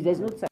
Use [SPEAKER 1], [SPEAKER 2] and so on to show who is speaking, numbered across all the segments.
[SPEAKER 1] Please, there's no time.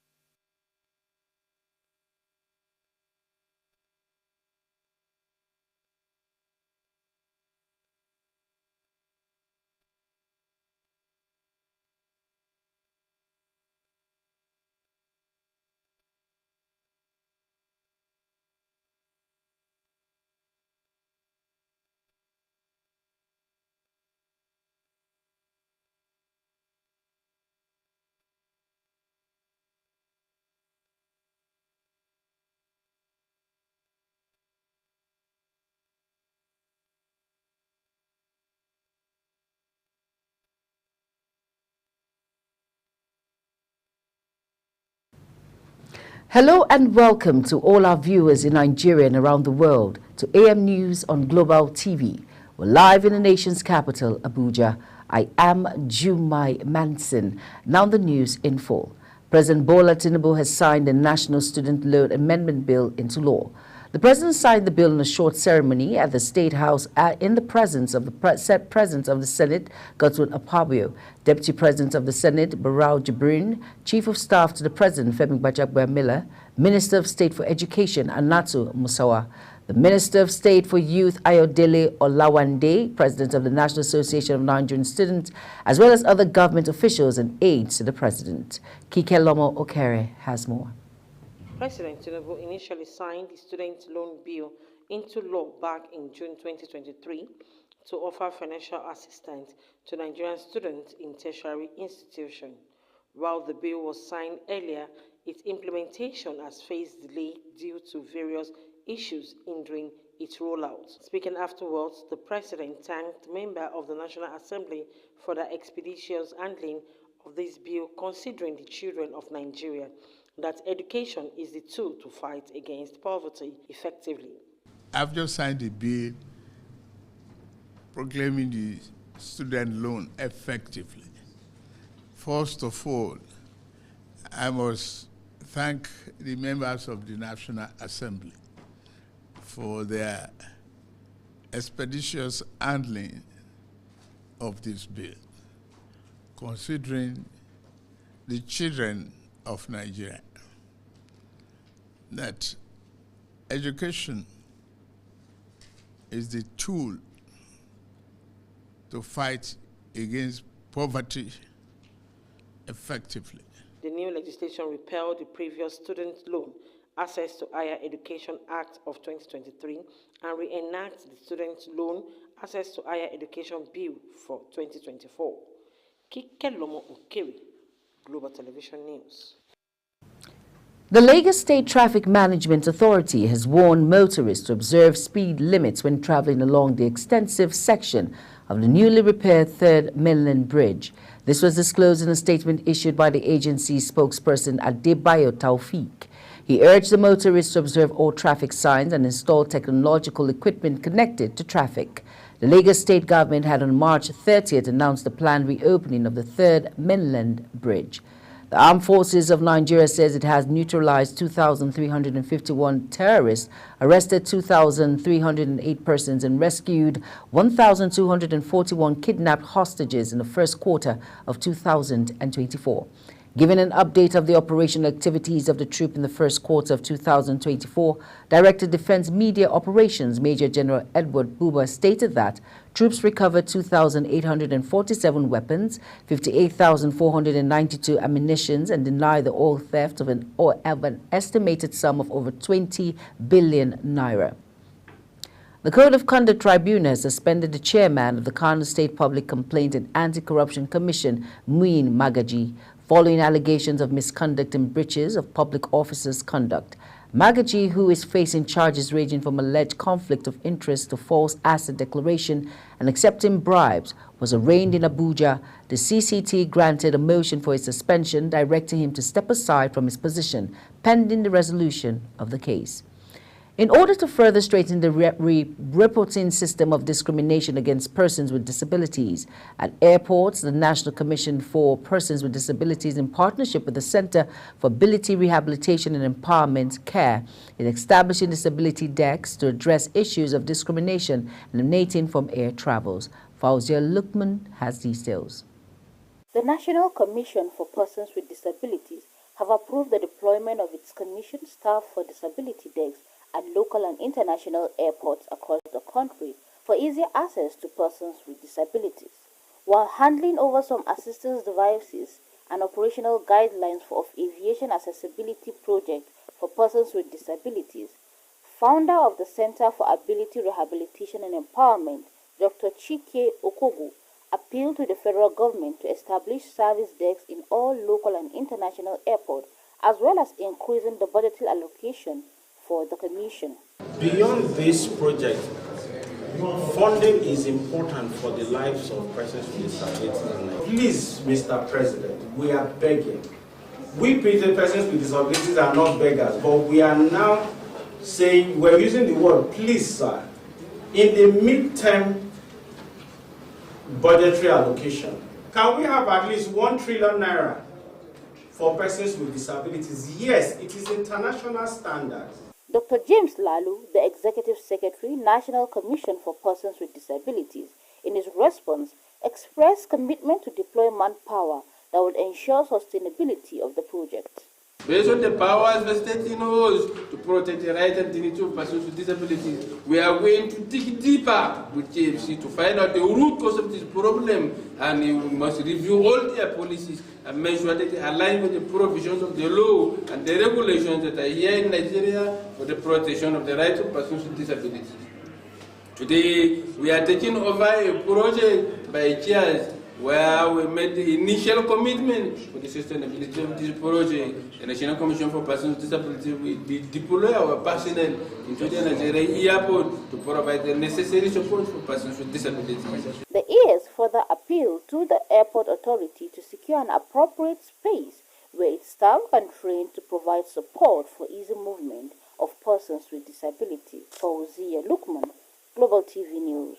[SPEAKER 1] Hello and welcome to all our viewers in Nigeria and around the world to AM News on Global TV. We're live in the nation's capital, Abuja. I am Jumai Manson. Now the news in full. President Bola Tinubu has signed the National Student Loan Amendment Bill into law. The president signed the bill in a short ceremony at the State House in the presence of the President of the Senate, Godswill Akpabio, Deputy President of the Senate, Barau Jibrin, Chief of Staff to the President, Femi Gbajabiamila, Minister of State for Education, Anatu Musawa, the Minister of State for Youth, Ayodele Olawande, President of the National Association of Nigerian Students, as well as other government officials and aides to the President. Kike Lomo Okere has more.
[SPEAKER 2] President Tinubu initially signed the student loan bill into law back in June 2023 to offer financial assistance to Nigerian students in tertiary institutions. While the bill was signed earlier, its implementation has faced delay due to various issues hindering its rollout. Speaking afterwards, the president thanked members of the National Assembly for their expeditious handling of this bill, considering the children of Nigeria that education is the tool to fight against poverty effectively.
[SPEAKER 3] I've just signed a bill proclaiming the student loan effectively. First of all, I must thank the members of the National Assembly for their expeditious handling of this bill, considering the children of Nigeria, that education is the tool to fight against poverty effectively.
[SPEAKER 2] The new legislation repealed the previous Student Loan Access to Higher Education Act of 2023 and reenacts the Student Loan Access to Higher Education Bill for 2024. Kike Lomo Okere, Global Television News.
[SPEAKER 1] The Lagos State Traffic Management Authority has warned motorists to observe speed limits when traveling along the extensive section of the newly repaired Third Mainland Bridge. This was disclosed in a statement issued by the agency's spokesperson Adebayo Taufik. He urged the motorists to observe all traffic signs and install technological equipment connected to traffic. The Lagos State government had on March 30th announced the planned reopening of the Third Mainland Bridge. The Armed Forces of Nigeria says it has neutralized 2,351 terrorists, arrested 2,308 persons, and rescued 1,241 kidnapped hostages in the first quarter of 2024. Giving an update of the operational activities of the troop in the first quarter of 2024, Director Defense Media Operations Major General Edward Buba stated that troops recovered 2,847 weapons, 58,492 ammunitions, and denied the oil theft of an estimated sum of over 20 billion naira. The Code of Conduct Tribunal has suspended the chairman of the Kano State Public Complaint and Anti-Corruption Commission, Muin Magaji, following allegations of misconduct and breaches of public officers' conduct. Magaji, who is facing charges ranging from alleged conflict of interest to false asset declaration and accepting bribes, was arraigned in Abuja. The CCT granted a motion for his suspension, directing him to step aside from his position, pending the resolution of the case. In order to further strengthen the reporting system of discrimination against persons with disabilities at airports, the National Commission for Persons with Disabilities, in partnership with the Center for Ability Rehabilitation and Empowerment, CARE, is establishing disability decks to address issues of discrimination emanating from air travels. Fauzia Lukman has details.
[SPEAKER 4] The National Commission for Persons with Disabilities have approved the deployment of its commissioned staff for disability desks at local and international airports across the country for easier access to persons with disabilities, while handing over some assistance devices and operational guidelines for aviation accessibility project for persons with disabilities. Founder of the Center for Ability Rehabilitation and Empowerment, Dr. Chike Okogu, appealed to the federal government to establish service desks in all local and international airports, as well as increasing the budgetary allocation for the commission.
[SPEAKER 5] Beyond this project, funding is important for the lives of persons with disabilities. Please, Mr. President, we are begging. We persons with disabilities are not beggars, but we are now saying, we're using the word, please, sir, in the midterm budgetary allocation, can we have at least 1 trillion naira for persons with disabilities? Yes, it is international standards.
[SPEAKER 4] Dr. James Lalu, the Executive Secretary, National Commission for Persons with Disabilities, in his response, expressed commitment to deploy manpower that would ensure sustainability of the project.
[SPEAKER 6] Based on the powers vested in us to protect the rights and dignity of persons with disabilities, we are going to dig deeper with KFC to find out the root cause of this problem, and we must review all their policies and make sure that they align with the provisions of the law and the regulations that are here in Nigeria for the protection of the rights of persons with disabilities. Today, we are taking over a project by CHEERS where we made the initial commitment for the sustainability of this project. The National Commission for Persons with Disabilities will deploy our personnel into the Nigerian airport to provide the necessary support for persons with disabilities.
[SPEAKER 4] The ES further appealed to the airport authority to secure an appropriate space where its staff can train to provide support for easy movement of persons with disability. Fauzia Lukman, Global TV News.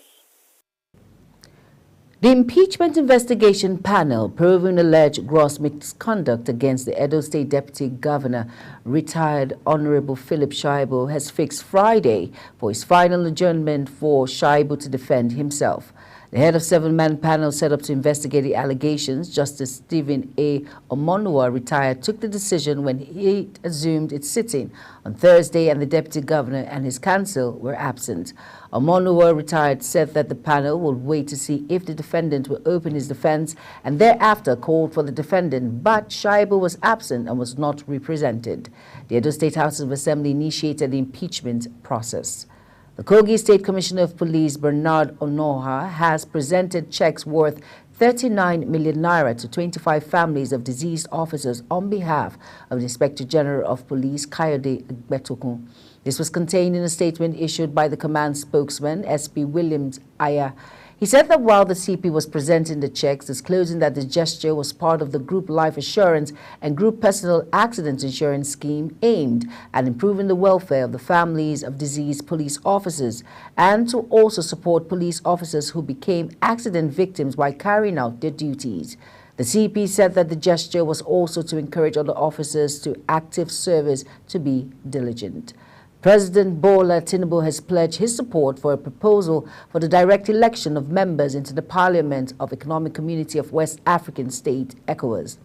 [SPEAKER 1] The impeachment investigation panel proving alleged gross misconduct against the Edo State Deputy Governor, retired Honorable Philip Shaibu, has fixed Friday for his final adjournment for Shaibu to defend himself. The head of 7-man panel set up to investigate the allegations, Justice Stephen A. Omonua, retired, took the decision when he assumed its sitting on Thursday and the Deputy Governor and his counsel were absent. Omonua, retired, said that the panel would wait to see if the defendant will open his defense and thereafter called for the defendant, but Shaibu was absent and was not represented. The Edo State House of Assembly initiated the impeachment process. The Kogi State Commissioner of Police, Bernard Onoha, has presented checks worth 39 million naira to 25 families of deceased officers on behalf of the Inspector General of Police, Kayode Betokun. This was contained in a statement issued by the command spokesman, SP Williams Aya. He said that while the CP was presenting the checks, disclosing that the gesture was part of the Group Life Assurance and Group Personal Accident Insurance Scheme aimed at improving the welfare of the families of deceased police officers and to also support police officers who became accident victims while carrying out their duties. The CP said that the gesture was also to encourage other officers to active service to be diligent. President Bola Tinubu has pledged his support for a proposal for the direct election of members into the Parliament of Economic Community of West African State, ECOWAS.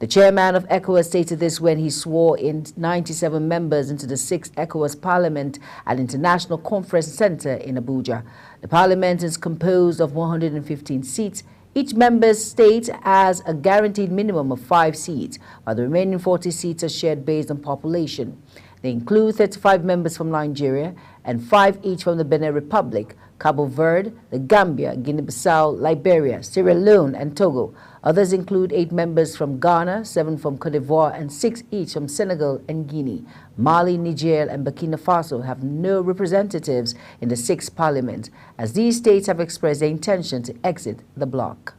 [SPEAKER 1] The chairman of ECOWAS stated this when he swore in 97 members into the 6th ECOWAS Parliament at International Conference Center in Abuja. The parliament is composed of 115 seats. Each member state has a guaranteed minimum of 5 seats, while the remaining 40 seats are shared based on population. They include 35 members from Nigeria and 5 each from the Benin Republic, Cabo Verde, the Gambia, Guinea-Bissau, Liberia, Sierra Leone, and Togo. Others include 8 members from Ghana, 7 from Cote d'Ivoire, and 6 each from Senegal and Guinea. Mali, Niger, and Burkina Faso have no representatives in the 6th Parliament, as these states have expressed their intention to exit the bloc.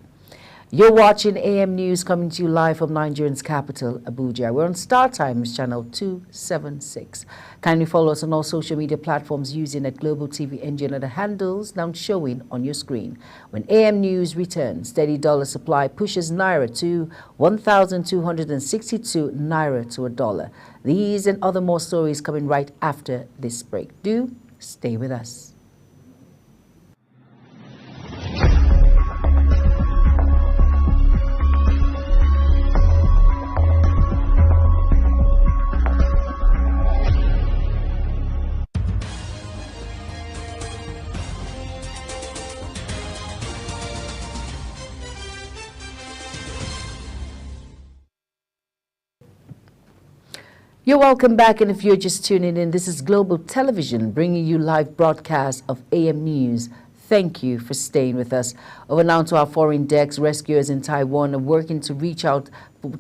[SPEAKER 1] You're watching AM News coming to you live from Nigeria's capital, Abuja. We're on Star Times channel 276. Kindly follow us on all social media platforms using at Global TV NG and other handles now showing on your screen. When AM News returns, steady dollar supply pushes Naira to 1,262 Naira to a dollar. These and other more stories coming right after this break. Do stay with us. You're welcome back, and if you're just tuning in, this is Global Television bringing you live broadcasts of AM News. Thank you for staying with us. Over now to our foreign decks, rescuers in Taiwan are working to reach out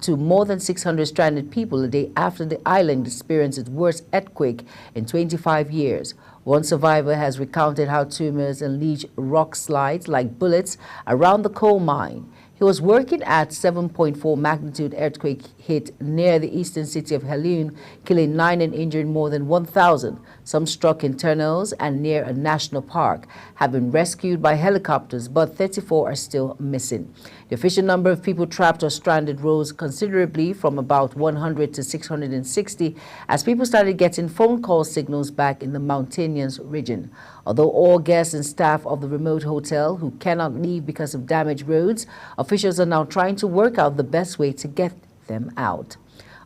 [SPEAKER 1] to more than 600 stranded people a day after the island experienced its worst earthquake in 25 years. One survivor has recounted how tumors unleash rock slides like bullets around the coal mine. He was working at 7.4 magnitude earthquake hit near the eastern city of Helun, killing 9 and injuring more than 1,000. Some struck in tunnels and near a national park have been rescued by helicopters, but 34 are still missing. The official number of people trapped or stranded rose considerably from about 100 to 660 as people started getting phone call signals back in the mountainous region. Although all guests and staff of the remote hotel who cannot leave because of damaged roads, officials are now trying to work out the best way to get them out.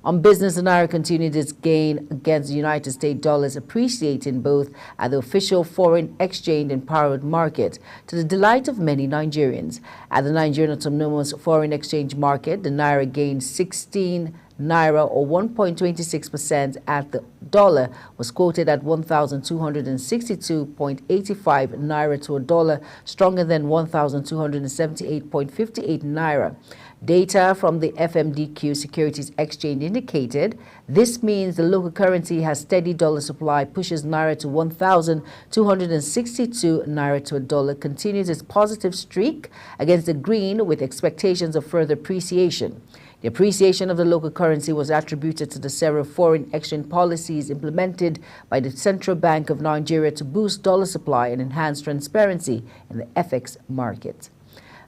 [SPEAKER 1] On business, the Naira continued its gain against the United States dollars, appreciating both at the official foreign exchange and borrowed market, to the delight of many Nigerians. At the Nigerian Autonomous Foreign Exchange Market, the Naira gained 16 Naira or 1.26% at the dollar was quoted at 1,262.85 Naira to a dollar, stronger than 1,278.58 Naira. Data from the FMDQ Securities Exchange indicated this means the local currency has steady dollar supply, pushes Naira to 1,262 Naira to a dollar, continues its positive streak against the green with expectations of further appreciation. The appreciation of the local currency was attributed to the several foreign exchange policies implemented by the Central Bank of Nigeria to boost dollar supply and enhance transparency in the FX market.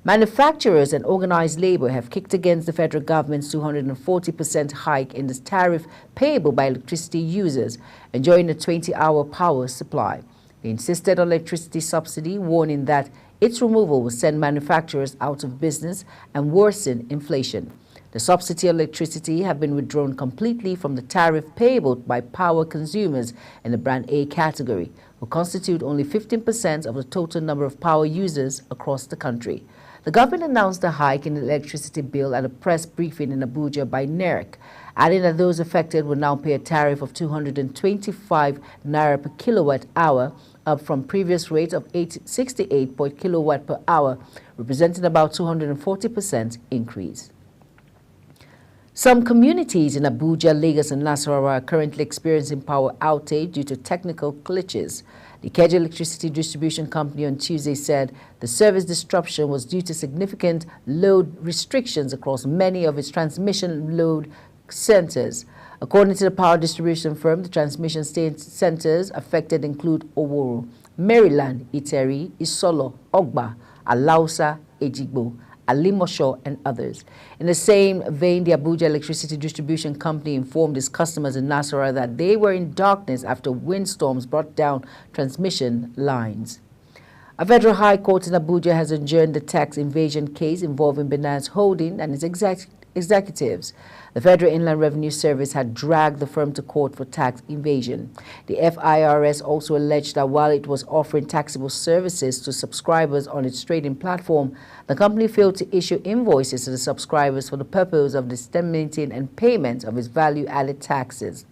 [SPEAKER 1] Manufacturers and organized labor have kicked against the federal government's 240% hike in the tariff payable by electricity users enjoying a 20-hour power supply. They insisted on electricity subsidy, warning that its removal will send manufacturers out of business and worsen inflation. The subsidy of electricity have been withdrawn completely from the tariff payable by power consumers in the Brand A category, who constitute only 15% of the total number of power users across the country. The government announced a hike in the electricity bill at a press briefing in Abuja by NERC, adding that those affected will now pay a tariff of 225 Naira per kilowatt hour, up from previous rate of 68 per kilowatt per hour, representing about 240% increase. Some communities in Abuja, Lagos, and Nasarawa are currently experiencing power outage due to technical glitches. The Ikeja Electricity Distribution Company on Tuesday said the service disruption was due to significant load restrictions across many of its transmission load centers. According to the power distribution firm, the transmission centers affected include Oworu, Maryland, Iteri, Isolo, Ogba, Alausa, Ejigbo, Alimosho, and others. In the same vein, the Abuja Electricity Distribution Company informed its customers in Nasarawa that they were in darkness after windstorms brought down transmission lines. A federal high court in Abuja has adjourned the tax evasion case involving Binance Holding and its executives. The Federal Inland Revenue Service had dragged the firm to court for tax evasion. The FIRS also alleged that while it was offering taxable services to subscribers on its trading platform, the company failed to issue invoices to the subscribers for the purpose of disseminating and payment of its value-added taxes.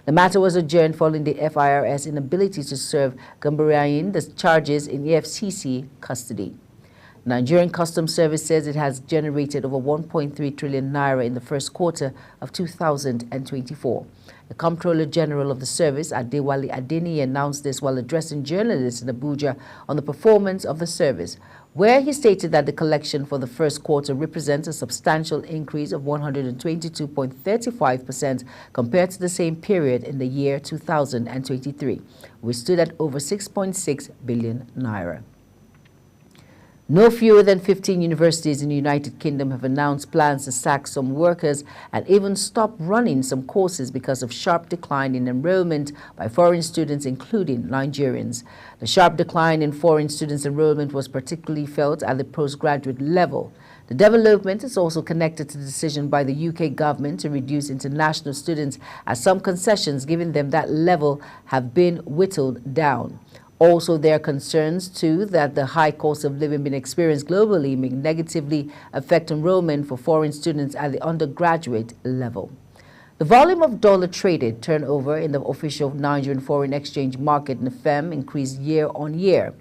[SPEAKER 1] The matter was adjourned following the FIRS inability to serve Gambarian the charges in EFCC custody. Nigerian Customs Service says it has generated over 1.3 trillion naira in the first quarter of 2024. The Comptroller General of the service, Adewale Adeniyi, announced this while addressing journalists in Abuja on the performance of the service, where he stated that the collection for the first quarter represents a substantial increase of 122.35% compared to the same period in the year 2023, which stood at over 6.6 billion naira. No fewer than 15 universities in the United Kingdom have announced plans to sack some workers and even stop running some courses because of sharp decline in enrollment by foreign students, including Nigerians. The sharp decline in foreign students' enrollment was particularly felt at the postgraduate level. The development is also connected to the decision by the UK government to reduce international students, as some concessions given them that level have been whittled down. Also, there are concerns, too, that the high cost of living being experienced globally may negatively affect enrollment for foreign students at the undergraduate level. The volume of dollar traded turnover in the official Nigerian foreign exchange market (NFM) increased year on year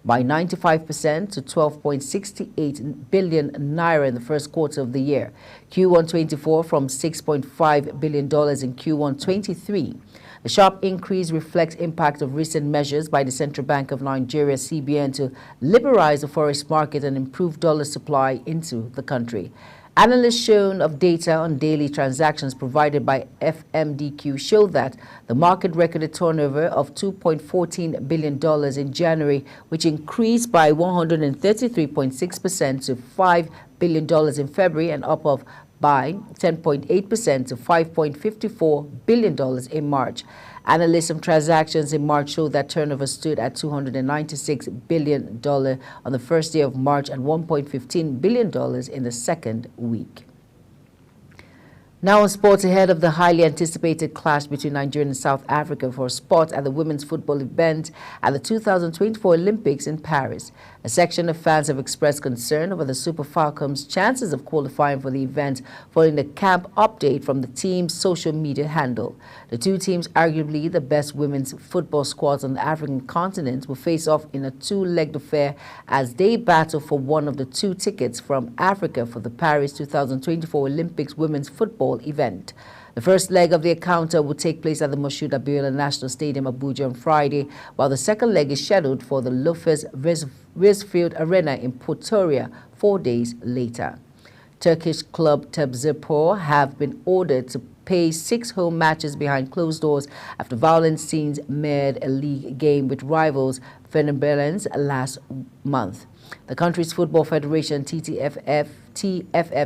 [SPEAKER 1] by 95% to 12.68 billion naira in the first quarter of the year, Q1 24 from $6.5 billion in Q1 23. The sharp increase reflects impact of recent measures by the Central Bank of Nigeria (CBN) to liberalize the forex market and improve dollar supply into the country. Analysts shown of data on daily transactions provided by FMDQ show that the market recorded turnover of $2.14 billion in January, which increased by 133.6% to $5 billion in February and up by 10.8% to $5.54 billion in March. Analysts of transactions in March showed that turnover stood at $296 billion on the first day of March and $1.15 billion in the second week. Now on sports, ahead of the highly anticipated clash between Nigeria and South Africa for a spot at the women's football event at the 2024 Olympics in Paris. A section of fans have expressed concern over the Super Falcons' chances of qualifying for the event following the camp update from the team's social media handle. The two teams, arguably the best women's football squads on the African continent, will face off in a two-legged affair as they battle for one of the two tickets from Africa for the Paris 2024 Olympics women's football event. The first leg of the encounter will take place at the Moshood Abiola National Stadium, Abuja, on Friday, while the second leg is scheduled for the Loftus Versfeld Arena in Pretoria 4 days later. Turkish club Trabzonspor have been ordered to pay 6 home matches behind closed doors after violent scenes marred a league game with rivals Fenerbahce last month. The country's football federation, TFF,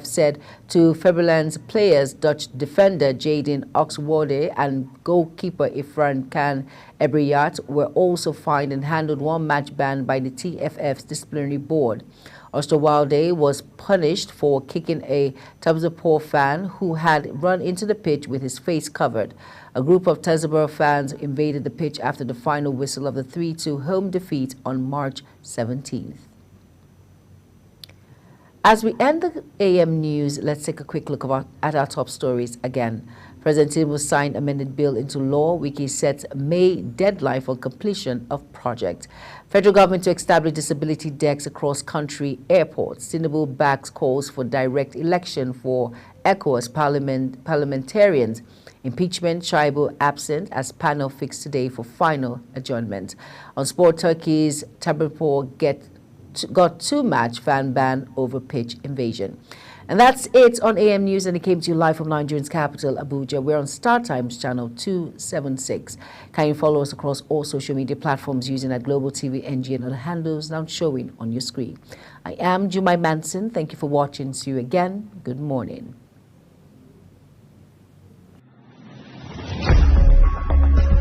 [SPEAKER 1] said to Fenerbahce players Dutch defender Jadon Oxwode and goalkeeper Ifran Khan Ebriyat were also fined and handled one-match ban by the TFF's disciplinary board. Oxwode was punished for kicking a Trabzonspor fan who had run into the pitch with his face covered. A group of Trabzonspor fans invaded the pitch after the final whistle of the 3-2 home defeat on March 17th. As we end the AM news, let's take a quick look at our top stories again. President Tinubu signed amended bill into law, which sets May deadline for completion of project. Federal government to establish disability decks across country airports. Tinubu backs calls for direct election for ECOWAS parliamentarians. Impeachment, Shaibu absent as panel fixed today for final adjournment. On sport, Turkey's Trabzonspor got 2-match fan ban over pitch invasion. And that's it on AM News, and it came to you live from Nigeria's capital, Abuja. We're on Star Times channel 276. Can you follow us across all social media platforms using that Global TV NG and other handles now showing on your screen. I am Jumai Manson. Thank you for watching. See you again. Good morning.